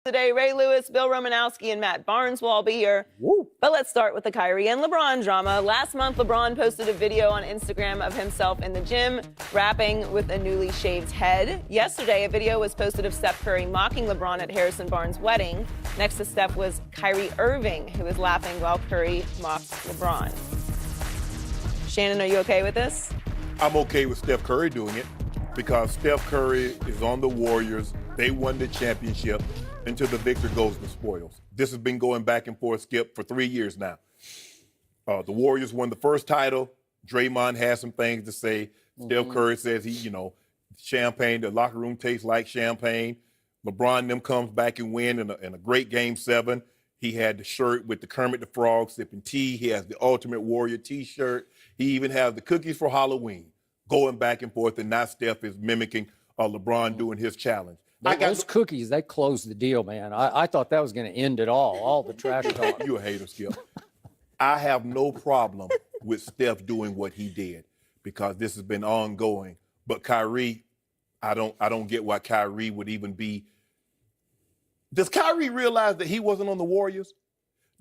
today. Ray Lewis, Bill Romanowski, and Matt Barnes will all be here. Woo. But let's start with the Kyrie and LeBron drama. Last month, LeBron posted a video on Instagram of himself in the gym, rapping with a newly shaved head. Yesterday, a video was posted of Steph Curry mocking LeBron at Harrison Barnes' wedding. Next to Steph was Kyrie Irving, who was laughing while Curry mocked LeBron. Shannon, are you okay with this? I'm okay with Steph Curry doing it because Steph Curry is on the Warriors. They won the championship. Until the victor goes the spoils. This has been going back and forth, Skip, for 3 years now. The Warriors won the first title. Draymond has some things to say. Steph Curry says champagne, the locker room tastes like champagne. LeBron and them comes back and win in a great Game 7. He had the shirt with the Kermit the Frog sipping tea. He has the Ultimate Warrior T-shirt. He even has the cookies for Halloween, going back and forth, and now Steph is mimicking LeBron doing his challenge. Those cookies, they closed the deal, man. I thought that was going to end it all the trash talk. You a hater, Skip. I have no problem with Steph doing what he did because this has been ongoing. But Kyrie, I don't get why Kyrie would even be. Does Kyrie realize that he wasn't on the Warriors?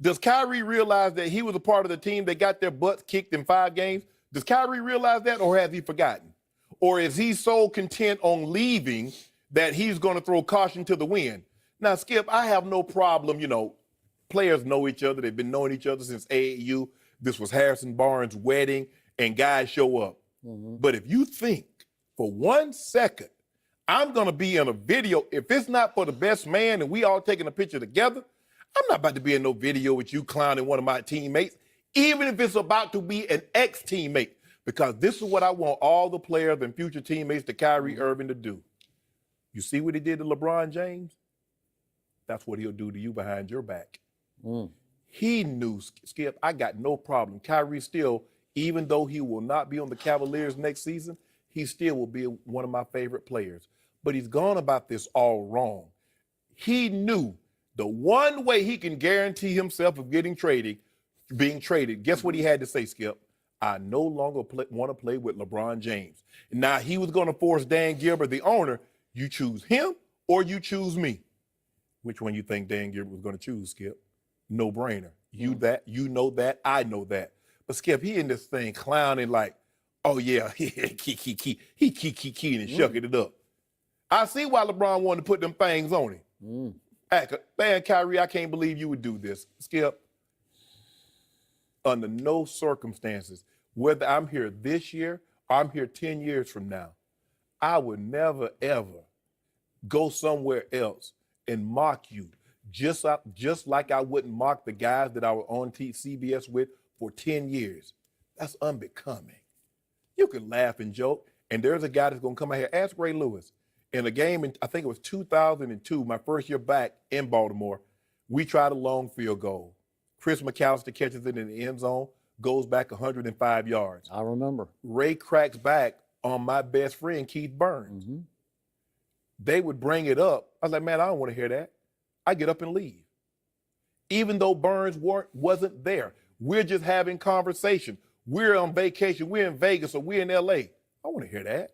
Does Kyrie realize that he was a part of the team that got their butts kicked in 5 games? Does Kyrie realize that, or has he forgotten? Or is he so content on leaving that he's going to throw caution to the wind? Now, Skip, I have no problem. Players know each other. They've been knowing each other since AAU. This was Harrison Barnes' wedding, and guys show up. But if you think for 1 second I'm going to be in a video, if it's not for the best man and we all taking a picture together, I'm not about to be in no video with you clowning one of my teammates, even if it's about to be an ex-teammate, because this is what I want all the players and future teammates to Kyrie Irving to do. You see what he did to LeBron James? That's what he'll do to you behind your back. He knew, Skip, I got no problem. Kyrie still, even though he will not be on the Cavaliers next season, he still will be one of my favorite players. But he's gone about this all wrong. He knew the one way he can guarantee himself of being traded, guess what he had to say, Skip? I no longer want to play with LeBron James. Now, he was going to force Dan Gilbert, the owner, you choose him or you choose me. Which one you think Dan Gilbert was going to choose, Skip? No brainer. You know that, I know that. But Skip, he in this thing clowning like, oh yeah, he keying and shucking it up. I see why LeBron wanted to put them things on him. Man, Kyrie, I can't believe you would do this. Skip, under no circumstances, whether I'm here this year or I'm here 10 years from now, I would never, ever go somewhere else and mock you, just like I wouldn't mock the guys that I was on CBS with for 10 years. That's unbecoming. You can laugh and joke, and there's a guy that's going to come out here. Ask Ray Lewis. In a game, I think it was 2002, my first year back in Baltimore, we tried a long field goal. Chris McAllister catches it in the end zone, goes back 105 yards. I remember. Ray cracks back on my best friend, Keith Burns. They would bring it up. I was like, man, I don't want to hear that. I get up and leave. Even though Burns wasn't there. We're just having conversation. We're on vacation. We're in Vegas or we're in LA. I want to hear that.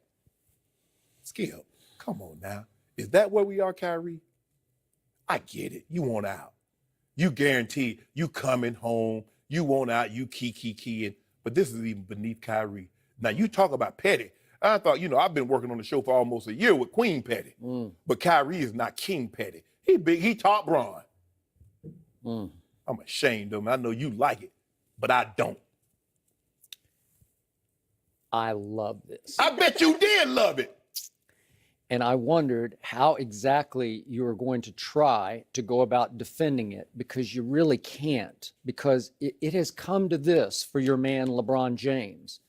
Skip, come on now. Is that where we are, Kyrie? I get it. You want out. You guarantee you coming home. You want out. You keying. But this is even beneath Kyrie. Now, you talk about petty. I thought, I've been working on the show for almost a year with Queen Petty. But Kyrie is not King Petty. He big. He top Bron. I'm ashamed of him. I know you like it, but I don't. I love this. I bet you did love it. And I wondered how exactly you were going to try to go about defending it, because you really can't, because it has come to this for your man, LeBron James.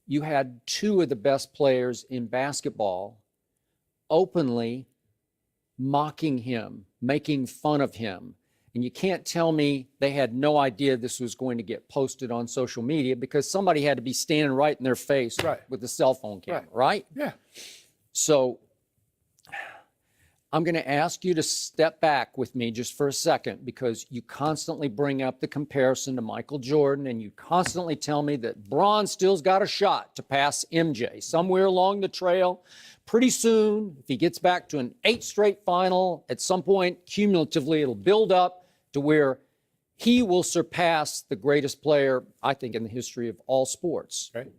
You had 2 of the best players in basketball openly mocking him, making fun of him. And you can't tell me they had no idea this was going to get posted on social media, because somebody had to be standing right in their face with the cell phone camera, right? Yeah. So I'm going to ask you to step back with me just for a second, because you constantly bring up the comparison to Michael Jordan, and you constantly tell me that Bron still's got a shot to pass MJ somewhere along the trail. pretty soon, if he gets back to an 8 straight final, at some point, cumulatively, it'll build up to where he will surpass the greatest player, I think, in the history of all sports. Right.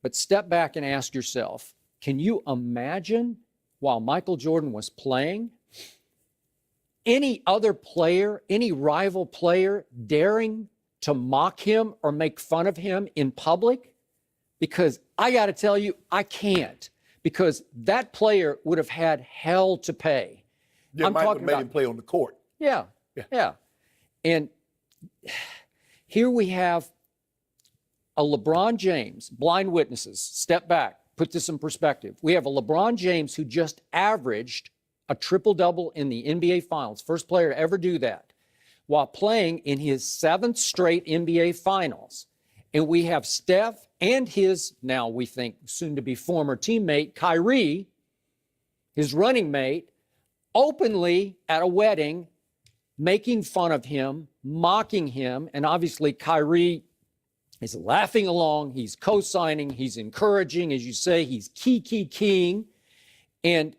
But step back and ask yourself, can you imagine while Michael Jordan was playing, any other player, any rival player daring to mock him or make fun of him in public? Because I got to tell you, I can't, because that player would have had hell to pay. Yeah, I'm Michael talking made about, him play on the court. Yeah. And here we have a LeBron James, blind witnesses, step back, put this in perspective. We have a LeBron James who just averaged a triple-double in the NBA Finals, first player to ever do that, while playing in his 7th straight NBA Finals. And we have Steph and his, now we think, soon-to-be former teammate, Kyrie, his running mate, openly at a wedding, making fun of him, mocking him, and obviously Kyrie is laughing along, he's co-signing, he's encouraging, as you say, he's keying. And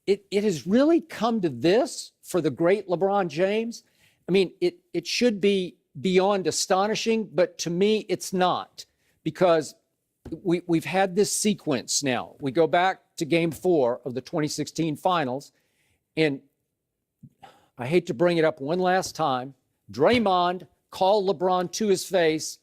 it has really come to this for the great LeBron James. I mean, it should be beyond astonishing, but to me, it's not, because we've had this sequence now. We go back to Game 4 of the 2016 Finals, and I hate to bring it up one last time, Draymond called LeBron to his face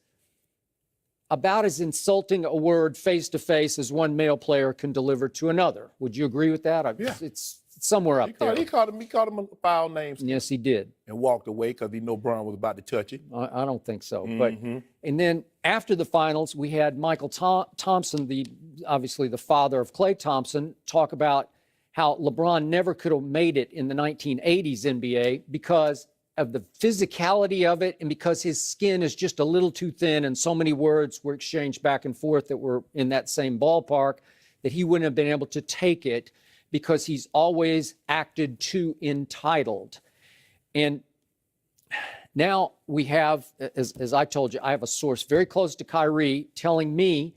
about as insulting a word face-to-face as one male player can deliver to another. Would you agree with that? Yeah. It's somewhere up there. He called him a foul name. Yes, he did. And walked away because he knew Bron was about to touch it. I don't think so. Mm-hmm. But and then after the finals, we had Michael Thompson, obviously the father of Klay Thompson, talk about how LeBron never could have made it in the 1980s NBA because of the physicality of it and because his skin is just a little too thin and so many words were exchanged back and forth that were in that same ballpark that he wouldn't have been able to take it because he's always acted too entitled. And now we have, as I told you, I have a source very close to Kyrie telling me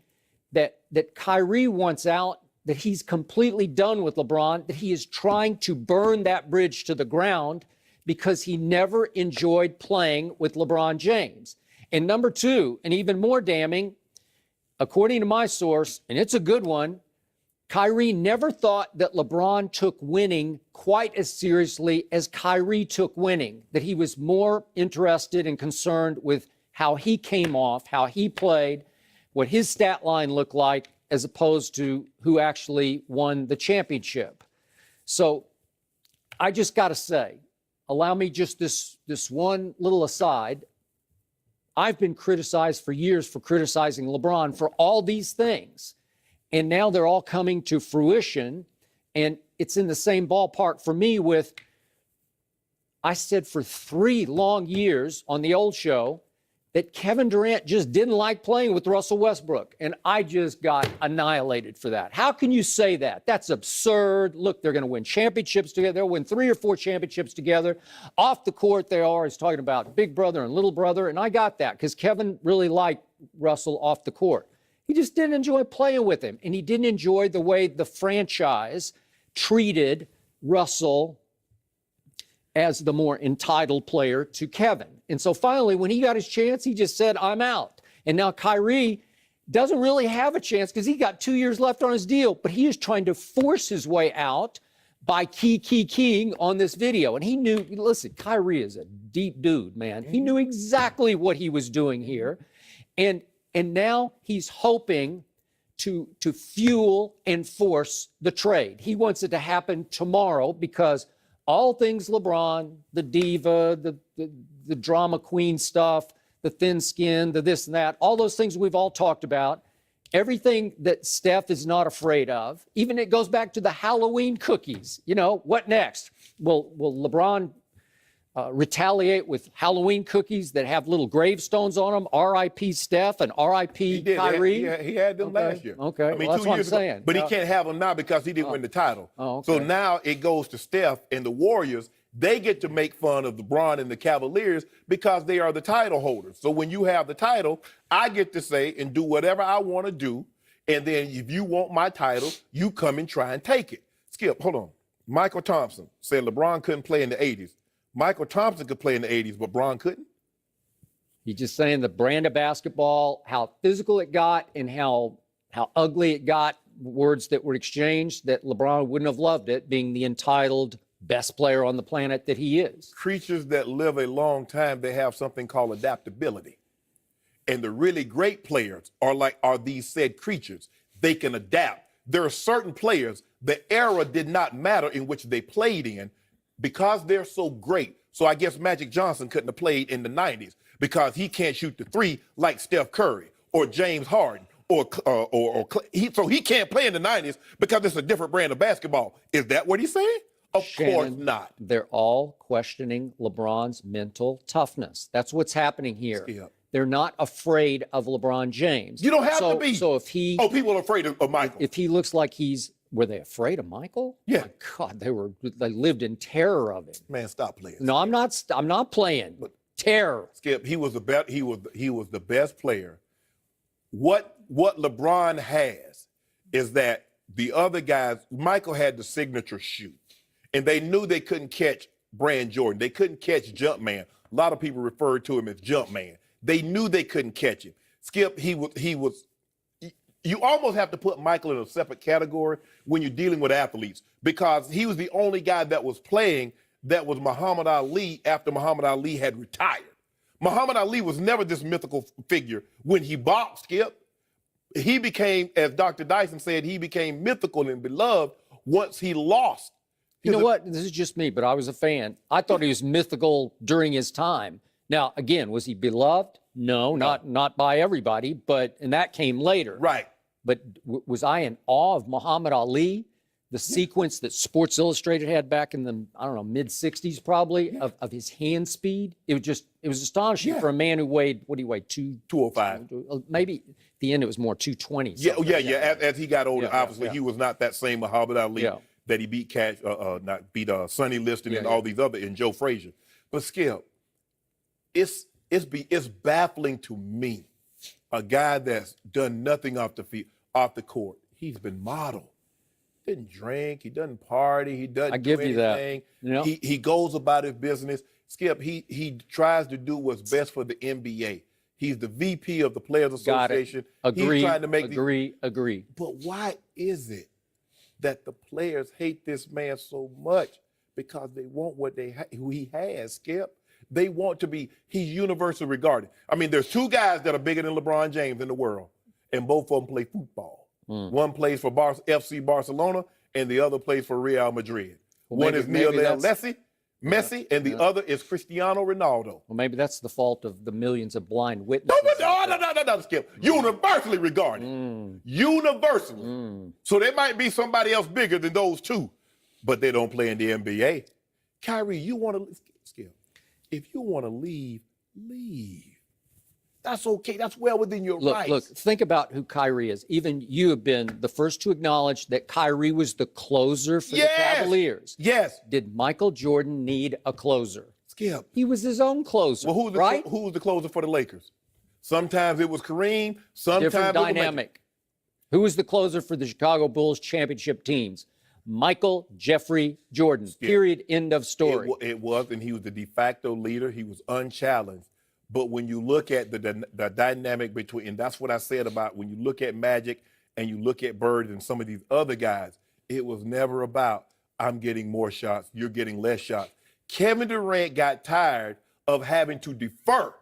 that Kyrie wants out, that he's completely done with LeBron, that he is trying to burn that bridge to the ground because he never enjoyed playing with LeBron James. And number two, and even more damning, according to my source, and it's a good one, Kyrie never thought that LeBron took winning quite as seriously as Kyrie took winning, that he was more interested and concerned with how he came off, how he played, what his stat line looked like, as opposed to who actually won the championship. So I just got to say, allow me just this one little aside. I've been criticized for years for criticizing LeBron for all these things. And now they're all coming to fruition. And it's in the same ballpark for me with, I said for 3 long years on the old show that Kevin Durant just didn't like playing with Russell Westbrook. And I just got annihilated for that. How can you say that? That's absurd. Look, they're going to win championships together. They'll win 3 or 4 championships together. Off the court, they are is talking about big brother and little brother. And I got that because Kevin really liked Russell off the court. He just didn't enjoy playing with him. And he didn't enjoy the way the franchise treated Russell as the more entitled player to Kevin. And so finally, when he got his chance, he just said, I'm out. And now Kyrie doesn't really have a chance because he got 2 years left on his deal, but he is trying to force his way out by keying on this video. And he knew, listen, Kyrie is a deep dude, man. He knew exactly what he was doing here. And now he's hoping to fuel and force the trade. He wants it to happen tomorrow because all things LeBron, the diva, the drama queen stuff, the thin skin, the this and that, all those things we've all talked about, everything that Steph is not afraid of, even it goes back to the Halloween cookies. You know, what next? Will LeBron retaliate with Halloween cookies that have little gravestones on them, R.I.P. Steph and R.I.P. Kyrie? He had them last year. Okay, I mean, well, that's 2 what years I'm ago. saying. But he can't have them now because he didn't win the title. Oh, okay. So now it goes to Steph and the Warriors. They get to make fun of LeBron and the Cavaliers because they are the title holders. So when you have the title, I get to say and do whatever I want to do. And then if you want my title, you come and try and take it. Skip, hold on. Michael Thompson said LeBron couldn't play in the 80s. Michael Thompson could play in the 80s, but Bron couldn't? He's just saying the brand of basketball, how physical it got and how ugly it got, words that were exchanged, that LeBron wouldn't have loved it, being the entitled best player on the planet that he is. Creatures that live a long time, they have something called adaptability. And the really great players are these said creatures. They can adapt. There are certain players, the era did not matter in which they played in because they're so great. So I guess Magic Johnson couldn't have played in the 90s because he can't shoot the three like Steph Curry or James Harden so he can't play in the 90s because it's a different brand of basketball. Is that what he's saying? Of course not. They're all questioning LeBron's mental toughness. That's what's happening here. Yeah. They're not afraid of LeBron James. You don't have to be. So if he... Oh, people are afraid of Michael. If he looks like he's... Were they afraid of Michael? Yeah. My God, they lived in terror of him. Man, stop playing. No, I'm not playing. But terror. Skip, he was the best. He was the best player. What LeBron has is that the other guys, Michael had the signature shoot, and they knew they couldn't catch Brand Jordan. They couldn't catch Jumpman. A lot of people referred to him as Jumpman. They knew they couldn't catch him. Skip, he was. You almost have to put Michael in a separate category when you're dealing with athletes because he was the only guy that was playing that was Muhammad Ali after Muhammad Ali had retired. Muhammad Ali was never this mythical figure. When he boxed, Skip, he became, as Dr. Dyson said, he became mythical and beloved once he lost. You know what? This is just me, but I was a fan. I thought he was mythical during his time. Now, again, was he beloved? No, not by everybody, and that came later. Right. But was I in awe of Muhammad Ali? The sequence that Sports Illustrated had back in the, mid-'60s probably, of his hand speed. It was astonishing for a man who weighed, what do you weigh, 205. Maybe at the end it was more 220. Yeah. As he got older, obviously he was not that same Muhammad Ali that he beat Sonny Liston and all these other, and Joe Frazier. But Skip, it's baffling to me, a guy that's done nothing off the court. He's been modeled. Didn't drink, he doesn't party, he doesn't do anything. You know? He goes about his business. Skip, he tries to do what's best for the NBA. He's the VP of the Players Association. Agree. He's trying to make agree. But why is it that the players hate this man so much? Because they want who he has, Skip. They want to be, he's universally regarded. I mean, there's two guys that are bigger than LeBron James in the world, and both of them play football. One plays for FC Barcelona, and the other plays for Real Madrid. One is Lionel Messi, and the other is Cristiano Ronaldo. Well, maybe that's the fault of the millions of blind witnesses. No, Skip. Universally regarded. Universally. So there might be somebody else bigger than those two, but they don't play in the NBA. Kyrie, Skip, if you want to leave, leave. That's okay. That's well within your rights. Look, think about who Kyrie is. Even you have been the first to acknowledge that Kyrie was the closer for the Cavaliers. Yes. Did Michael Jordan need a closer? Skip. He was his own closer. Well, who was the closer for the Lakers? Sometimes it was Kareem. Sometimes different it was dynamic. Who was the closer for the Chicago Bulls championship teams? Michael Jeffrey Jordan. Skip. Period. End of story. It was, and he was the de facto leader. He was unchallenged. But when you look at the dynamic between, and that's what I said about when you look at Magic and you look at Bird and some of these other guys, it was never about, I'm getting more shots, you're getting less shots. Kevin Durant got tired of having to defer.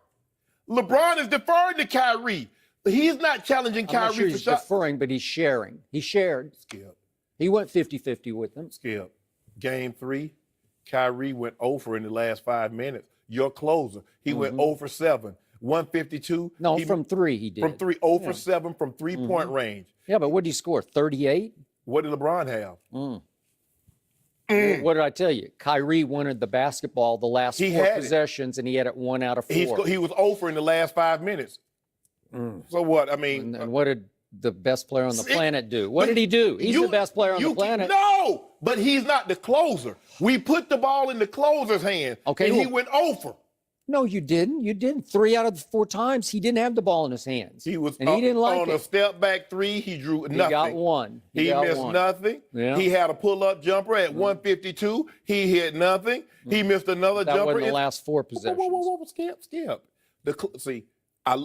LeBron is deferring to Kyrie. He's not challenging Kyrie I'm not sure for he's shots. deferring, but he's sharing. He shared. Skip. He went 50-50 with them. Skip. Game 3, Kyrie went over in the last 5 minutes. Your closer. He went 0 for 7. 152. No, from 3 he did. From 3, 0 for 7 from three-point range. Yeah, but what did he score? 38? What did LeBron have? What did I tell you? Kyrie wanted the basketball the last 4 possessions, and he had it 1 out of 4. He was over in the last 5 minutes. So what? I mean, and what did the best player on the planet do? What did he do? He's the best player on the planet. No, but he's not the closer. We put the ball in the closer's hand, and he went over. No, you didn't. You didn't. 3 out of the 4 times, he didn't have the ball in his hands. He was and he didn't like on it. a step back 3. He drew nothing. He got one. He got missed one. nothing. Yeah. He had a pull-up jumper at 152. He hit nothing. He missed another That jumper. wasn't the last 4 possessions. Whoa, Skip. See,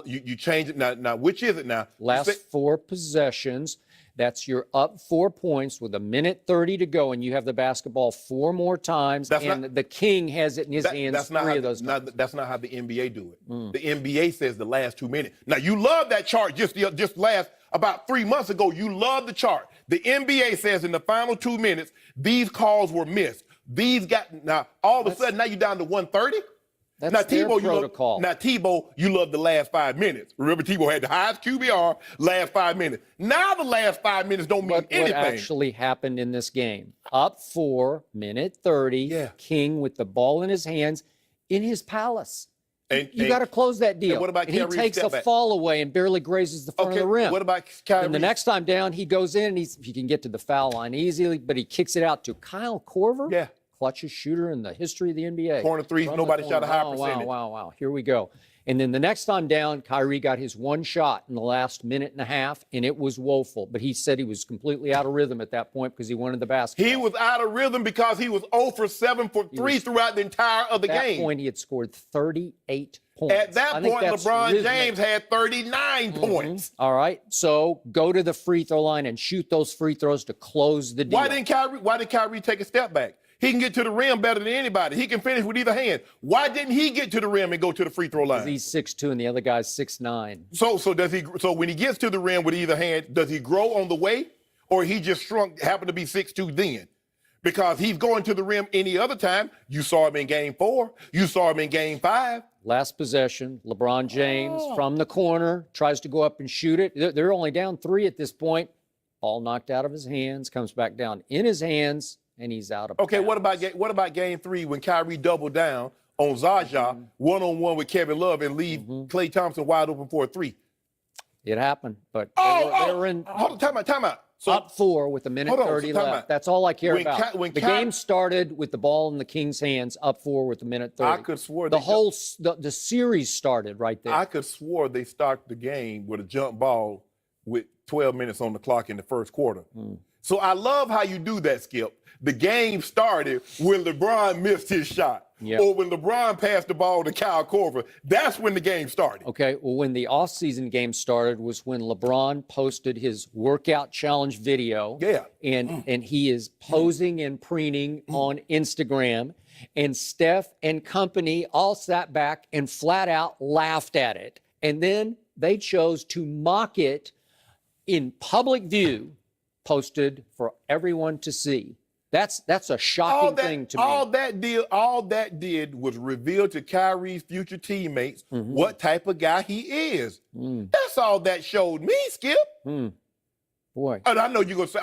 you change it now. Which is it now? Last 4 possessions. That's your up 4 points with 1:30 to go, and you have the basketball 4 more times, the king has it in his hands 3 of those times. That's not how the NBA do it. The NBA says the last 2 minutes. Now, you love that chart just last about 3 months ago. You love the chart. The NBA says in the final 2 minutes, these calls were missed. Now, all of a sudden, now you're down to 1:30? That's Now, their Tebow, protocol. You love the last 5 minutes. Remember, Tebow had the highest QBR last 5 minutes. Now the last 5 minutes don't mean anything. What actually happened in this game? Up 4, 1:30, Yeah. King with the ball in his hands in his palace. And You got to close that deal. And what about and he Kyrie's takes a step back? fall away and barely grazes the front of the rim. What about Kyrie? And the next time down, he goes in and he can get to the foul line easily, but he kicks it out to Kyle Korver. Yeah. Clutchest shooter in the history of the NBA. Corner threes, From nobody the shot a high corner. percentage. Wow. Here we go. And then the next time down, Kyrie got his 1 shot in the last minute and a half, and it was woeful. But he said he was completely out of rhythm at that point because he wanted the basketball. He was out of rhythm because he was 0 for 7 for 3 throughout the entire of the At that game. point, he had scored 38 points. At that I think point, that's LeBron rhythmic. James had 39 points. All right, so go to the free throw line and shoot those free throws to close the deal. Why did Kyrie take a step back? He can get to the rim better than anybody. He can finish with either hand. Why didn't he get to the rim and go to the free throw line? He's 6'2", and the other guy's 6'9". So when he gets to the rim with either hand, does he grow on the way, or he just happened to be 6'2" then? Because he's going to the rim any other time. You saw him in game 4. You saw him in game 5. Last possession, LeBron James from the corner tries to go up and shoot it. They're only down 3 at this point. Ball knocked out of his hands, comes back down in his hands, and he's out of Okay, bounds. what about game 3 when Kyrie doubled down on Zaza one-on-one with Kevin Love and leave Klay Thompson wide open for a 3? It happened, but they were in Hold on, time out. So up 4 with 1:30 time left. out. That's all I care about. when the game started with the ball in the Kings' hands, up 4 with 1:30. I could swear the series started right there. I could swear they started the game with a jump ball with 12 minutes on the clock in the first quarter. So I love how you do that, Skip. The game started when LeBron missed his shot. Yep. Or when LeBron passed the ball to Kyle Korver. That's when the game started. Okay, well, when the offseason game started was when LeBron posted his workout challenge video. Yeah. And he is posing and preening on Instagram. And Steph and company all sat back and flat out laughed at it. And then they chose to mock it in public view, posted for everyone to see. That's a shocking thing to me. All that did was reveal to Kyrie's future teammates what type of guy he is. That's all that showed me, Skip. Boy. And I know you're gonna say,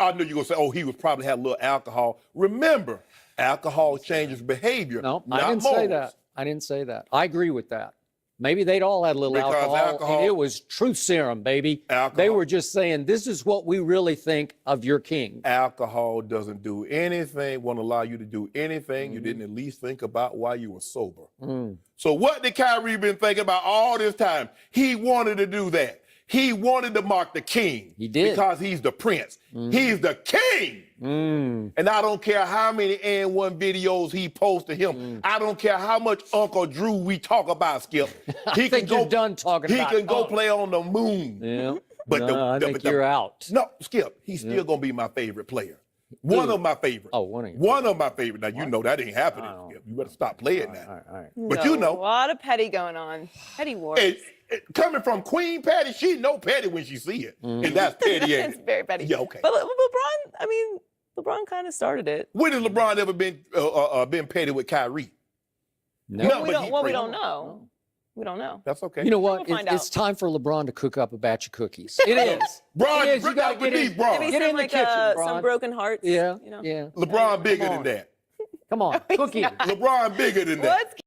oh, he was probably had a little alcohol. Remember, alcohol changes behavior. No, not I didn't morals. say that. I didn't say that. I agree with that. Maybe they'd all had a little Because alcohol, and it was truth serum, baby. They were just saying, this is what we really think of your king. Alcohol doesn't do anything, won't allow you to do anything you didn't at least think about while you were sober. So what did Kyrie been thinking about all this time? He wanted to do that. He wanted to mark the king. He did. Because he's the prince. He's the king. And I don't care how many and1 videos he posts to him. I don't care how much Uncle Drew we talk about, Skip. I think you're done talking about He can go play on the moon. Yeah. But I think you're out. No, Skip, he's still going to be my favorite player. One of my favorites. Oh, one of your One of my favorites. Now, you know that ain't happening, Skip. You better stop playing now. All right. But you know. A lot of petty going on. Petty wars. Coming from Queen Patty, she know petty when she see it. And that's petty, ain't It's it? very petty. Yeah, okay. But LeBron kind of started it. When has LeBron ever been petty with Kyrie? No. We don't know. We don't know. That's okay. You know what? We'll find It's time for LeBron to cook up a batch of cookies. It is. Bron, It is. You got to get in. Bron. Maybe Get some in the like kitchen, Bron. some broken hearts. Yeah. You know? Yeah. LeBron bigger than that. Come on. Cookie. LeBron bigger than that. Let's